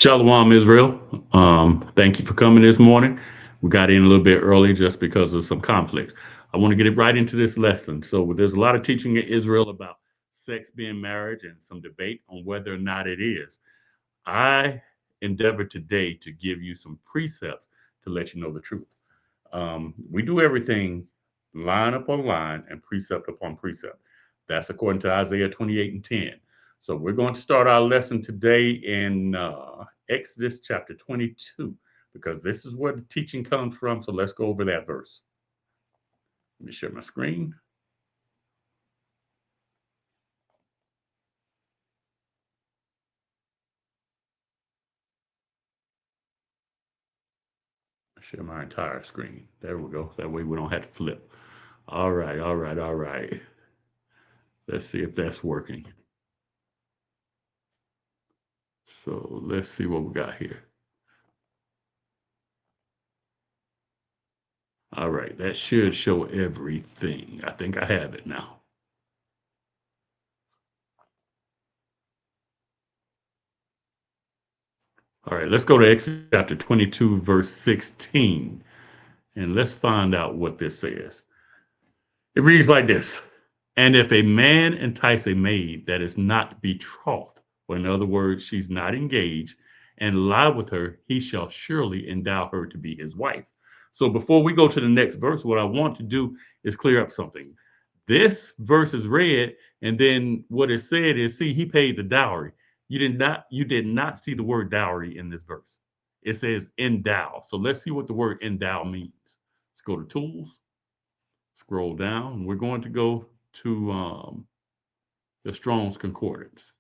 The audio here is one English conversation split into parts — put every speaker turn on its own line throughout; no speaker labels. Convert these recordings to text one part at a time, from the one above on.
Shalom, Israel. Thank you for coming this morning. We got in a little bit early just because of some conflicts. I want to get it right into this lesson. So there's a lot of teaching in Israel about sex being marriage and some debate on whether or not it is. I endeavor today to give you some precepts to let you know the truth. We do everything line upon line and precept upon precept. That's according to Isaiah 28 and 10. So we're going to start our lesson today in Exodus chapter 22 because this is where the teaching comes from. So let's go over that verse. Let me share my screen. Share my entire screen. There we go. That way we don't have to flip. All right, all right, all right. Let's see if that's working. So let's see what we got here. All right, that should show everything. I think I have it now. All right, let's go to Exodus chapter 22, verse 16, and let's find out what this says. It reads like this. And if a man entice a maid that is not betrothed, or in other words, she's not engaged, and lie with her, he shall surely endow her to be his wife. So before we go to the next verse, what I want to do is clear up something. This verse is read, and then what it said is, see, he paid the dowry. You did not see the word dowry in this verse. It says endow. So let's see what the word endow means. Let's go to tools, scroll down. We're going to go to the Strong's Concordance.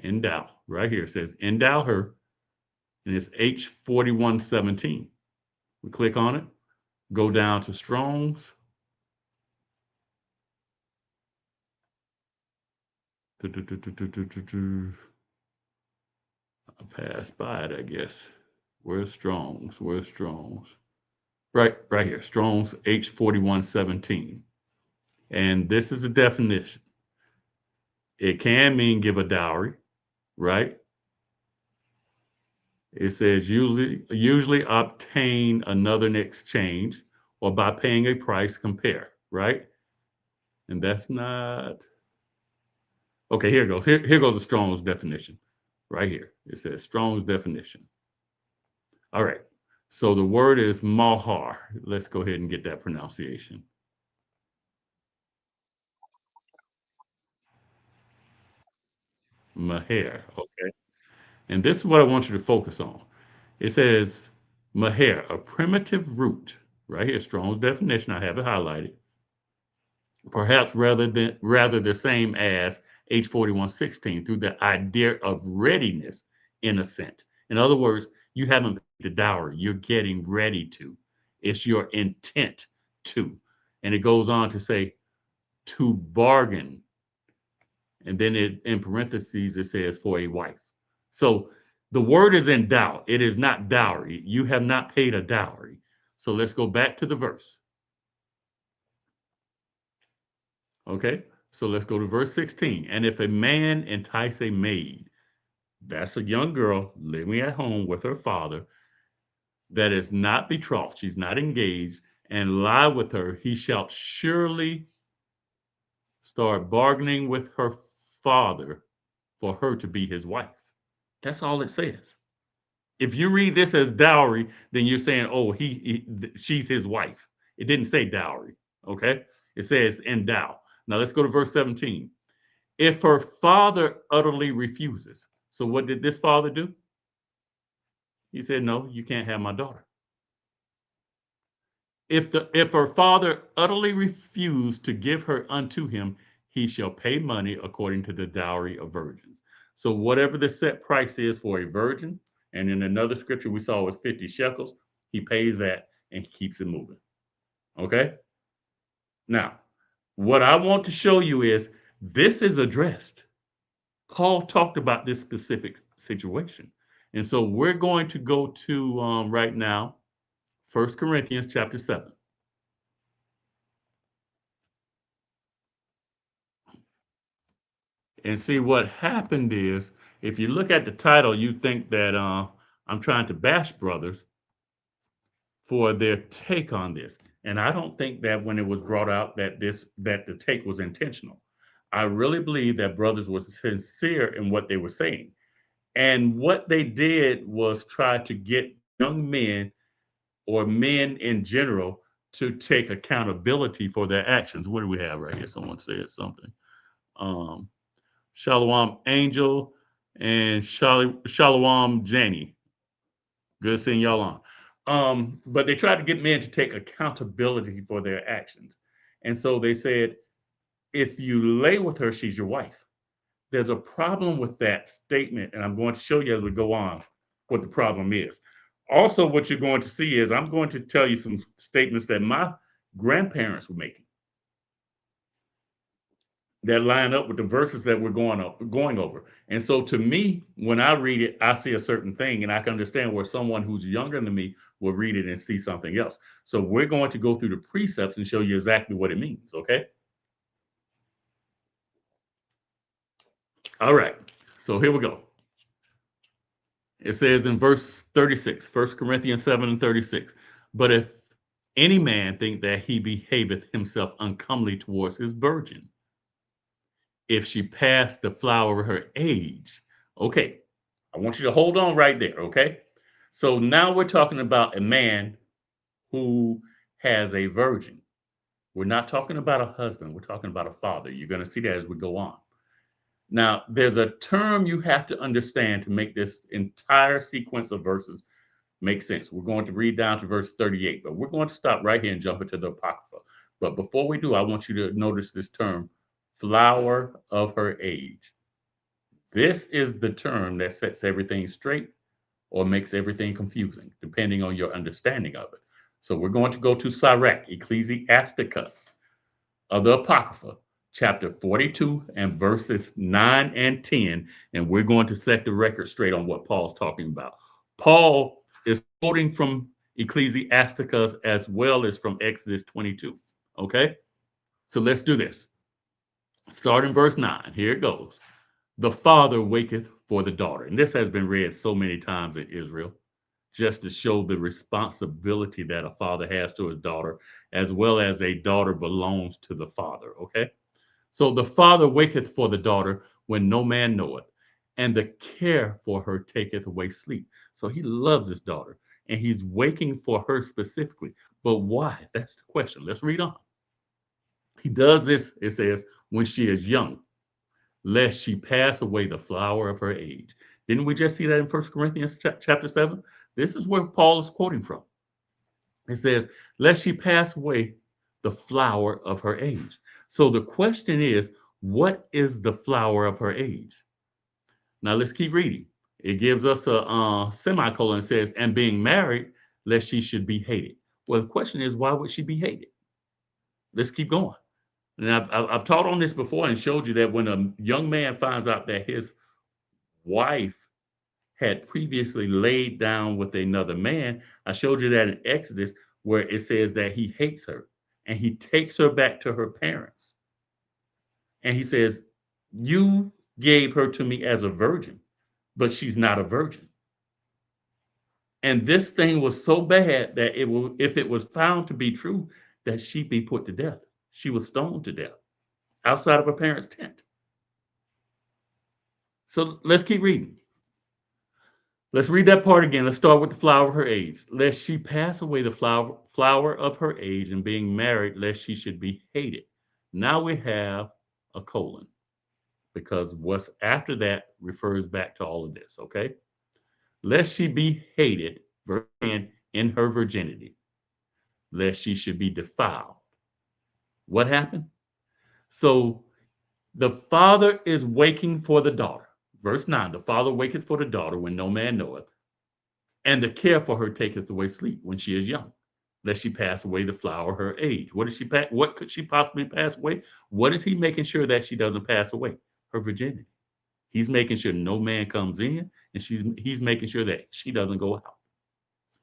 Endow, right here. It says endow her, and it's H4117. We click on it, go down to Strong's. I passed by it, I guess. Where's Strong's? Where's Strong's? Right here. Strong's H4117. And this is a definition. It can mean give a dowry, right? It says usually obtain another in exchange or by paying a price compare, right? And that's not okay. Here goes. Here goes the Strong's definition, right here. It says Strong's definition. All right. So the word is mahar. Let's go ahead and get that pronunciation. Maher. Okay. And this is what I want you to focus on. It says maher, a primitive root, right here. Strong's definition. I have it highlighted. Perhaps rather the same as H4116 through the idea of readiness in a sense. In other words, you haven't paid the dowry, you're getting ready to. It's your intent to. And it goes on to say to bargain. And then in parentheses it says for a wife. So the word is in doubt. It is not dowry. You have not paid a dowry. So let's go back to the verse. Okay, so let's go to verse 16. And if a man entice a maid, that's a young girl living at home with her father, that is not betrothed, she's not engaged, and lie with her, he shall surely start bargaining with her father for her to be his wife. That's all it says. If you read this as dowry, then you're saying, oh, she's his wife. It didn't say dowry, okay? It says endow. Now let's go to verse 17. If her father utterly refuses. So what did this father do? He said, no, you can't have my daughter. If her father utterly refused to give her unto him, he shall pay money according to the dowry of virgins. So whatever the set price is for a virgin, and in another scripture we saw was 50 shekels, he pays that and he keeps it moving. Okay? Now, what I want to show you is this is addressed. Paul talked about this specific situation. And so we're going to go to right now, 1 Corinthians chapter 7. And see what happened is, if you look at the title, you think that I'm trying to bash brothers for their take on this. And I don't think that when it was brought out that the take was intentional. I really believe that brothers were sincere in what they were saying. And what they did was try to get young men or men in general to take accountability for their actions. What do we have right here? Someone said something. Um, Shalom Angel and Shalom Janie. Good seeing y'all on. But they tried to get men to take accountability for their actions. And so they said, if you lay with her, she's your wife. There's a problem with that statement, and I'm going to show you as we go on what the problem is. Also, what you're going to see is I'm going to tell you some statements that my grandparents were making that line up with the verses that we're going over. And so to me, when I read it, I see a certain thing, and I can understand where someone who's younger than me will read it and see something else. So we're going to go through the precepts and show you exactly what it means, okay? All right. So here we go. It says in verse 36, 1 Corinthians 7 and 36, but if any man think that he behaveth himself uncomely towards his virgin, if she pass the flower of her age. Okay, I want you to hold on right there, okay? So now we're talking about a man who has a virgin. We're not talking about a husband, we're talking about a father. You're going to see that as we go on. Now, there's a term you have to understand to make this entire sequence of verses make sense. We're going to read down to verse 38, but we're going to stop right here and jump into the Apocrypha. But before we do, I want you to notice this term, flower of her age. This is the term that sets everything straight or makes everything confusing, depending on your understanding of it. So we're going to go to Sirach, Ecclesiasticus of the Apocrypha, chapter 42 and verses 9 and 10, and we're going to set the record straight on what Paul's talking about. Paul is quoting from Ecclesiasticus as well as from Exodus 22. Okay? So let's do this. Start in verse 9. Here it goes. The father waketh for the daughter. And this has been read so many times in Israel, just to show the responsibility that a father has to his daughter, as well as a daughter belongs to the father. Okay? So the father waketh for the daughter when no man knoweth, and the care for her taketh away sleep. So he loves his daughter, and he's waking for her specifically. But why? That's the question. Let's read on. He does this, it says, when she is young, lest she pass away the flower of her age. Didn't we just see that in 1 Corinthians chapter 7? This is where Paul is quoting from. It says, lest she pass away the flower of her age. So the question is, what is the flower of her age? Now let's keep reading. It gives us a semicolon. It says, and being married, lest she should be hated. Well, the question is, why would she be hated? Let's keep going. And I've taught on this before and showed you that when a young man finds out that his wife had previously laid down with another man, I showed you that in Exodus where it says that he hates her and he takes her back to her parents. And he says, you gave her to me as a virgin, but she's not a virgin. And this thing was so bad that it will, if it was found to be true, that she'd be put to death. She was stoned to death outside of her parents' tent. So let's keep reading. Let's read that part again. Let's start with the flower of her age. Lest she pass away the flower of her age, and being married, lest she should be hated. Now we have a colon, because what's after that refers back to all of this, okay? Lest she be hated, in her virginity, lest she should be defiled. What happened? So the father is waking for the daughter. Verse 9, the father waketh for the daughter when no man knoweth, and the care for her taketh away sleep when she is young, lest she pass away the flower of her age. What could she possibly pass away? What is he making sure that she doesn't pass away? Her virginity. He's making sure no man comes in, and he's making sure that she doesn't go out.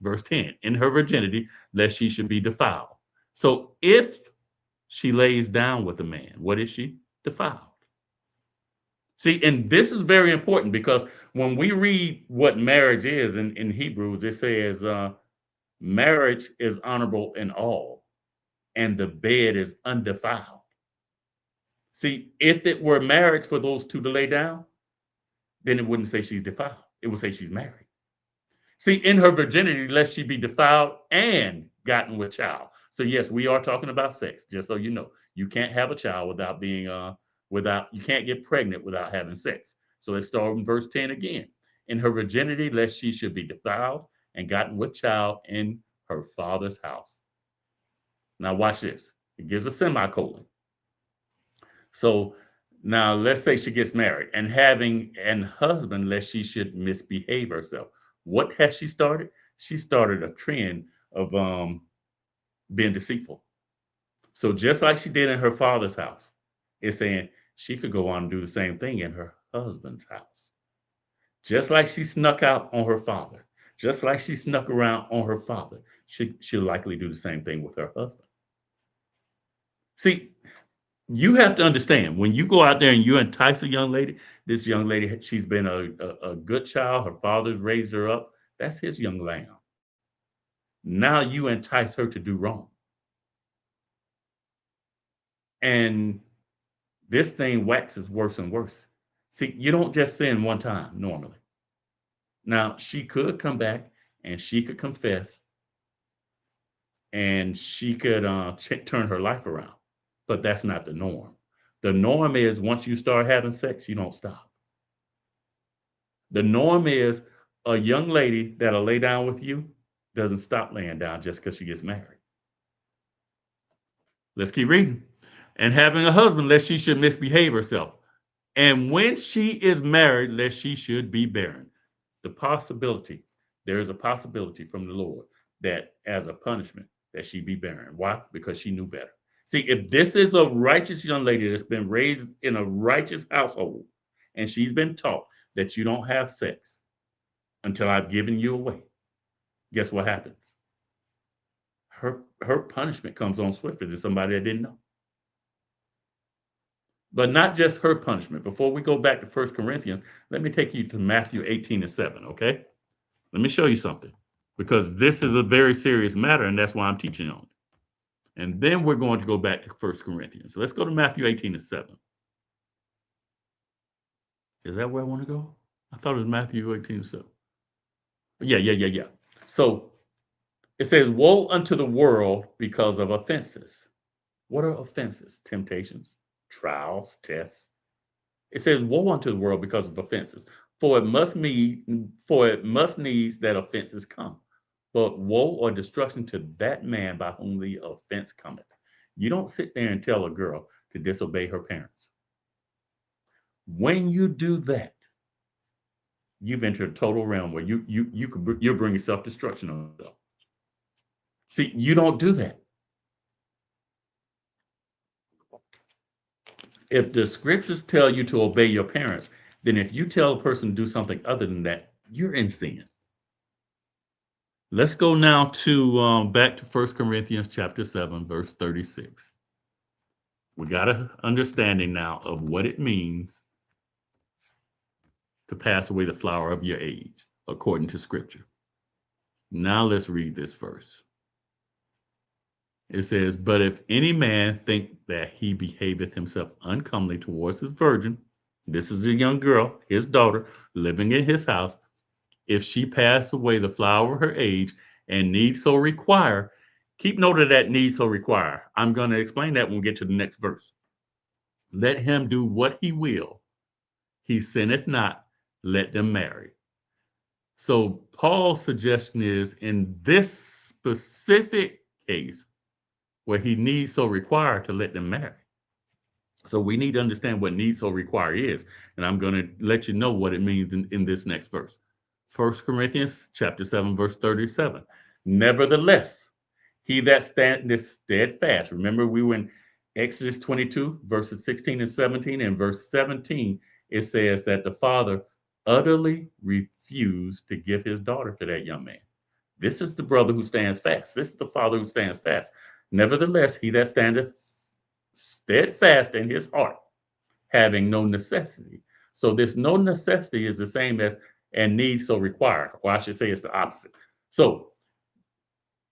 Verse 10, in her virginity, lest she should be defiled. So if she lays down with a man, what is she? Defiled. See, and this is very important because when we read what marriage is in Hebrews, it says marriage is honorable in all, and the bed is undefiled. See, if it were marriage for those two to lay down, then it wouldn't say she's defiled. It would say she's married. See, in her virginity, lest she be defiled and gotten with child. So yes, we are talking about sex, just so you know. You can't have a child without being without you can't get pregnant without having sex. So let's start in verse 10 again. In her virginity, lest she should be defiled and gotten with child in her father's house. Now watch this. It gives a semicolon. So now let's say she gets married and having an husband lest she should misbehave herself. What has she started? She started a trend of being deceitful. So just like she did in her father's house, it's saying she could go on and do the same thing in her husband's house. Just like she snuck out on her father, just like she snuck around on her father, she'll likely do the same thing with her husband. See, you have to understand when you go out there and you entice a young lady, this young lady, she's been a good child. Her father's raised her up. That's his young lamb. Now you entice her to do wrong. And this thing waxes worse and worse. See, you don't just sin one time normally. Now, she could come back and she could confess and she could turn her life around, but that's not the norm. The norm is once you start having sex, you don't stop. The norm is a young lady that'll lay down with you doesn't stop laying down just because she gets married. Let's keep reading. And having a husband, lest she should misbehave herself. And when she is married, lest she should be barren. The possibility, there is a possibility from the Lord that as a punishment, that she be barren. Why? Because she knew better. See, if this is a righteous young lady that's been raised in a righteous household and she's been taught that you don't have sex until I've given you away, guess what happens? Her punishment comes on swifter than somebody that didn't know. But not just her punishment. Before we go back to 1 Corinthians, let me take you to Matthew 18:7, okay? Let me show you something because this is a very serious matter, and that's why I'm teaching on it. And then we're going to go back to 1 Corinthians. So let's go to Matthew 18:7. Is that where I want to go? I thought it was Matthew 18:7. Yeah. So it says, woe unto the world because of offenses. What are offenses? Temptations, trials, tests. It says, woe unto the world because of offenses. For it must needs that offenses come. But woe or destruction to that man by whom the offense cometh. You don't sit there and tell a girl to disobey her parents. When you do that, you've entered a total realm where you're bringing self-destruction on yourself. See, you don't do that. If the scriptures tell you to obey your parents, then if you tell a person to do something other than that, you're in sin. Let's go now to back to 1 Corinthians chapter 7, verse 36. We got an understanding now of what it means to pass away the flower of your age, according to scripture. Now let's read this verse. It says, but if any man think that he behaveth himself uncomely towards his virgin, this is a young girl, his daughter, living in his house, if she pass away the flower of her age and need so require, keep note of that need so require. I'm going to explain that when we get to the next verse. Let him do what he will. He sinneth not, let them marry. So Paul's suggestion is in this specific case where he needs so require to let them marry. So we need to understand what need so require is. And I'm going to let you know what it means in this next verse. 1 Corinthians chapter 7, verse 37. Nevertheless, he that standeth steadfast. Remember, we were in Exodus 22, verses 16 and 17. And verse 17, it says that the father utterly refused to give his daughter to that young man. This is the brother who stands fast. This is the father who stands fast. Nevertheless, he that standeth steadfast in his heart, having no necessity, So this no necessity is the same as and need so required, or I should say it's the opposite. So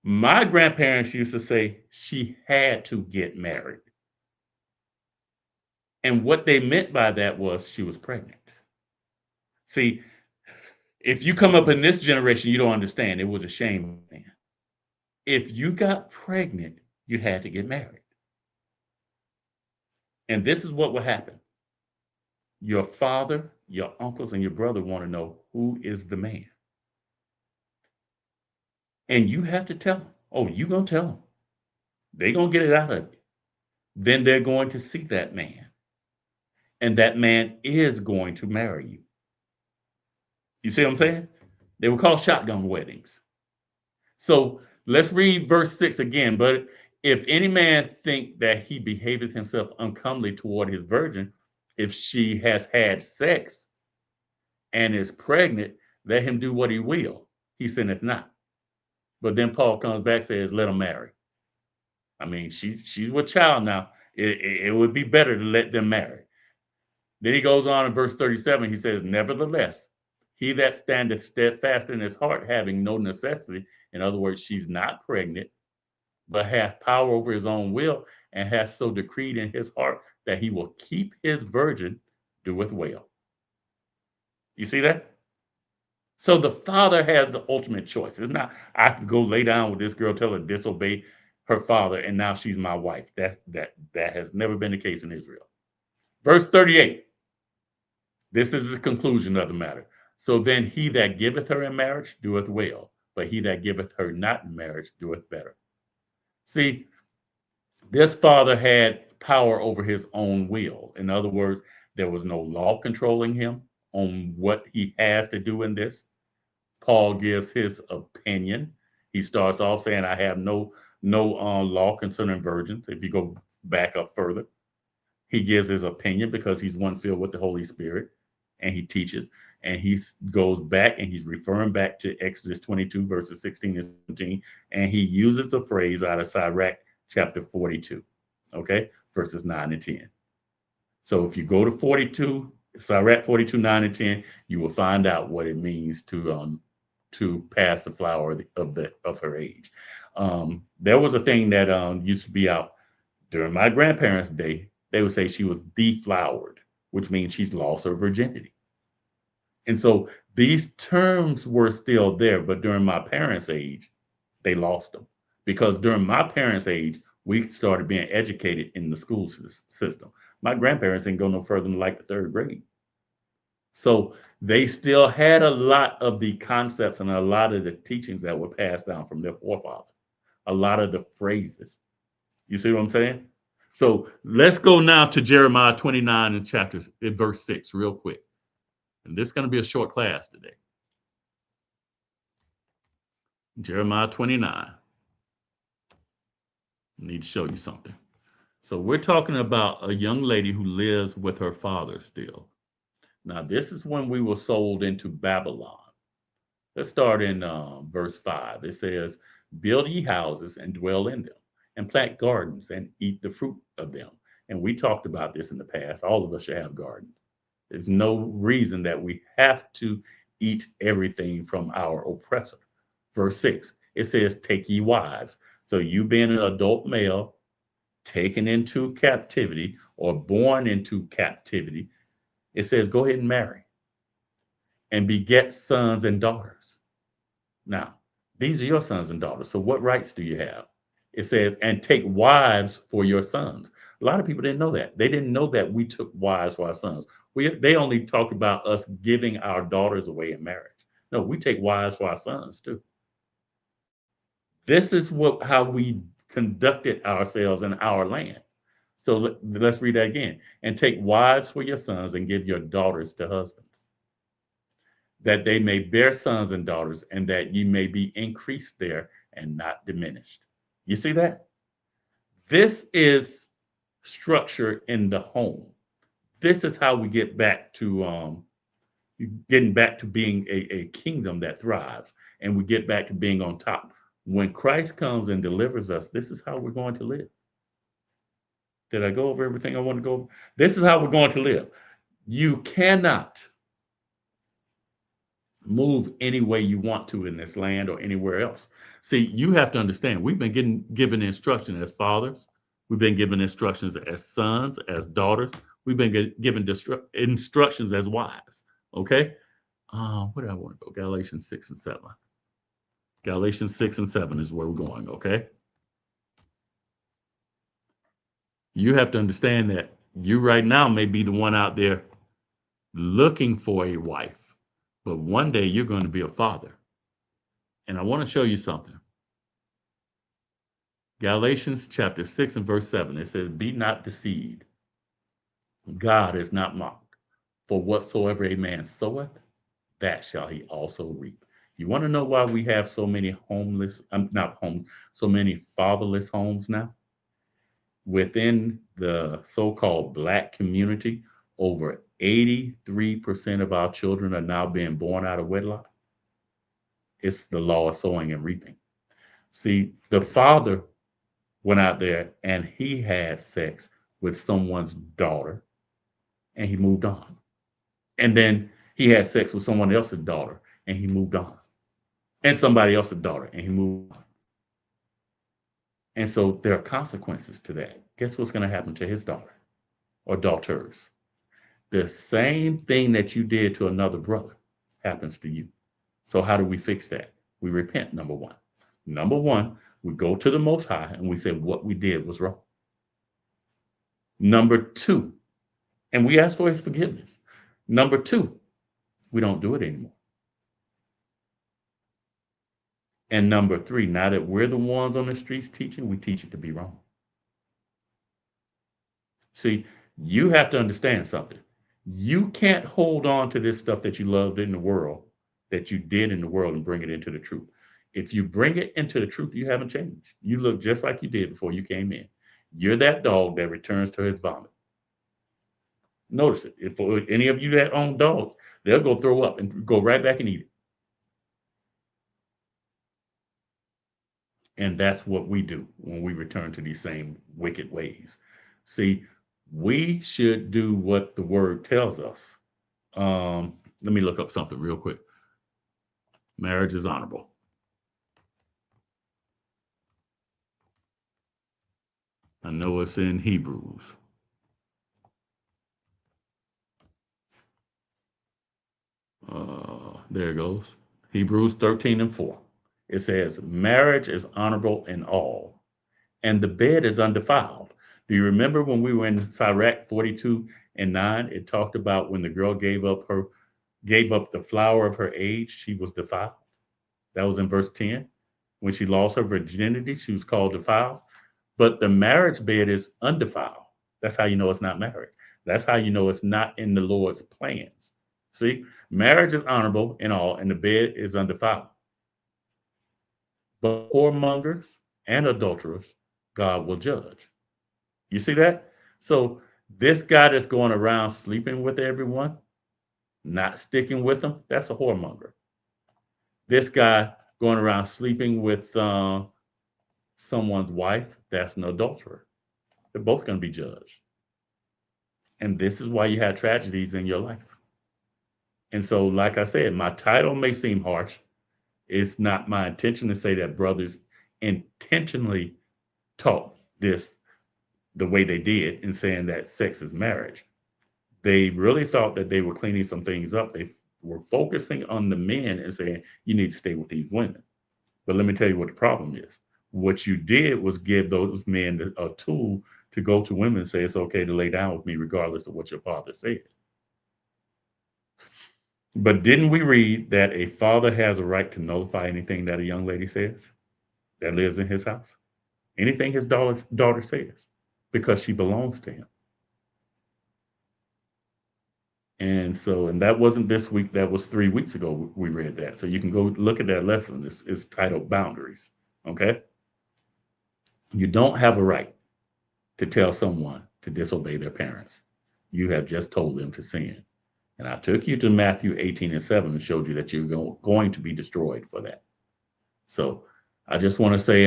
my grandparents used to say she had to get married. And what they meant by that was she was pregnant. See, if you come up in this generation, you don't understand. It was a shame then. If you got pregnant, you had to get married. And this is what will happen. Your father, your uncles, and your brother want to know who is the man. And you have to tell them. Oh, you going to tell them. They're going to get it out of you. Then they're going to see that man. And that man is going to marry you. You see what I'm saying? They were called shotgun weddings. So let's read verse 6 again. But if any man think that he behaveth himself uncomely toward his virgin, if she has had sex and is pregnant, let him do what he will. He sinneth not. But then Paul comes back and says, let him marry. I mean, she's with child now. It would be better to let them marry. Then he goes on in verse 37. He says, nevertheless, he that standeth steadfast in his heart, having no necessity, in other words, she's not pregnant, but hath power over his own will, and hath so decreed in his heart that he will keep his virgin, doeth well. You see that? So the father has the ultimate choice. It's not, I could go lay down with this girl, tell her to disobey her father, and now she's my wife. That has never been the case in Israel. Verse 38. This is the conclusion of the matter. So then he that giveth her in marriage doeth well, but he that giveth her not in marriage doeth better. See, this father had power over his own will. In other words, there was no law controlling him on what he has to do in this. Paul gives his opinion. He starts off saying, I have no law concerning virgins. If you go back up further, he gives his opinion because he's one filled with the Holy Spirit, and he teaches. And he goes back and he's referring back to Exodus 22, verses 16 and 17. And he uses a phrase out of Sirach chapter 42, okay, verses 9 and 10. So if you go to 42, Sirach 42, 9 and 10, you will find out what it means to pass the flower of her age. There was a thing that used to be out during my grandparents' day. They would say she was deflowered, which means she's lost her virginity. And so these terms were still there, but during my parents' age, they lost them. Because during my parents' age, we started being educated in the school system. My grandparents didn't go no further than like the third grade. So they still had a lot of the concepts and a lot of the teachings that were passed down from their forefathers, a lot of the phrases. You see what I'm saying? So let's go now to Jeremiah 29 and verse 6 real quick. And this is going to be a short class today. Jeremiah 29. I need to show you something. So we're talking about a young lady who lives with her father still. Now, this is when we were sold into Babylon. Let's start in verse 5. It says, build ye houses and dwell in them, and plant gardens and eat the fruit of them. And we talked about this in the past. All of us should have gardens. There's no reason that we have to eat everything from our oppressor. Verse 6, it says, take ye wives. So you being an adult male, taken into captivity or born into captivity, it says, go ahead and marry and beget sons and daughters. Now, these are your sons and daughters. So what rights do you have? It says, and take wives for your sons. A lot of people didn't know that. They didn't know that we took wives for our sons. They only talked about us giving our daughters away in marriage. No, we take wives for our sons too. This is how we conducted ourselves in our land. So let's read that again. And take wives for your sons and give your daughters to husbands, that they may bear sons and daughters, and that ye may be increased there and not diminished. You see that? This is structure in the home. This is how we get back to getting back to being a kingdom that thrives, and we get back to being on top. When Christ comes and delivers us, this is how we're going to live. Did I go over everything I want to go over? This is how we're going to live. You cannot move any way you want to in this land or anywhere else. See, you have to understand, we've been given instruction as fathers. We've been given instructions as sons, as daughters. We've been given instructions as wives. Okay? Where do I want to go? Galatians 6 and 7. Galatians 6 and 7 is where we're going. Okay? You have to understand that you right now may be the one out there looking for a wife, but one day you're going to be a father. And I want to show you something. Galatians chapter 6 and verse 7, it says, be not deceived. God is not mocked. For whatsoever a man soweth, that shall he also reap. You want to know why we have so many homeless, not homes, so many fatherless homes now? Within the so-called black community, over 83% of our children are now being born out of wedlock. It's the law of sowing and reaping. See, the father went out there and he had sex with someone's daughter and he moved on. And then he had sex with someone else's daughter and he moved on. And somebody else's daughter and he moved on. And so there are consequences to that. Guess what's going to happen to his daughter or daughters? The same thing that you did to another brother happens to you. So how do we fix that? We repent, number one. Number one, we go to the Most High and we say what we did was wrong. Number two, and we ask for his forgiveness. Number two, we don't do it anymore. And number three, now that we're the ones on the streets teaching, we teach it to be wrong. See, you have to understand something. You can't hold on to this stuff that you loved in the world, that you did in the world, and bring it into the truth. If you bring it into the truth, you haven't changed. You look just like you did before you came in. You're that dog that returns to his vomit. Notice it. If for any of you that own dogs, they'll go throw up and go right back and eat it. And that's what we do when we return to these same wicked ways. See, we should do what the word tells us. Let me look up something real quick. Marriage is honorable. I know it's in Hebrews. There it goes. Hebrews 13 and 4. It says, marriage is honorable in all, and the bed is undefiled. Do you remember when we were in Sirach 42 and 9? It talked about when the girl gave up the flower of her age, she was defiled. That was in verse 10. When she lost her virginity, she was called defiled. But the marriage bed is undefiled. That's how you know it's not marriage. That's how you know it's not in the Lord's plans. See, marriage is honorable in all, and the bed is undefiled. But whoremongers and adulterers, God will judge. You see that? So this guy that's going around sleeping with everyone, not sticking with them, that's a whoremonger. This guy going around sleeping with someone's wife, that's an adulterer. They're both going to be judged. And this is why you have tragedies in your life. And so, like I said, my title may seem harsh. It's not my intention to say that brothers intentionally taught this the way they did in saying that sex is marriage. They really thought that they were cleaning some things up. They were focusing on the men and saying, you need to stay with these women. But let me tell you what the problem is. What you did was give those men a tool to go to women and say, it's okay to lay down with me regardless of what your father said. But didn't we read that a father has a right to nullify anything that a young lady says that lives in his house? Anything his daughter says, because she belongs to him. And so, and that wasn't this week, that was 3 weeks ago we read that. So you can go look at that lesson. It's titled Boundaries. Okay? You don't have a right to tell someone to disobey their parents. You have just told them to sin. And I took you to Matthew 18 and 7 and showed you that you're going to be destroyed for that. So I just want to say,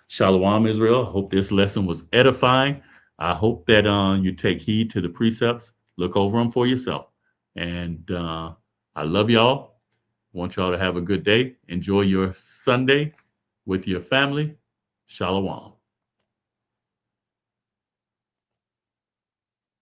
Shalom, Israel. I hope this lesson was edifying. I hope that you take heed to the precepts Look over them for yourself. And I love y'all. Want y'all to have a good day. Enjoy your Sunday with your family. Shalom.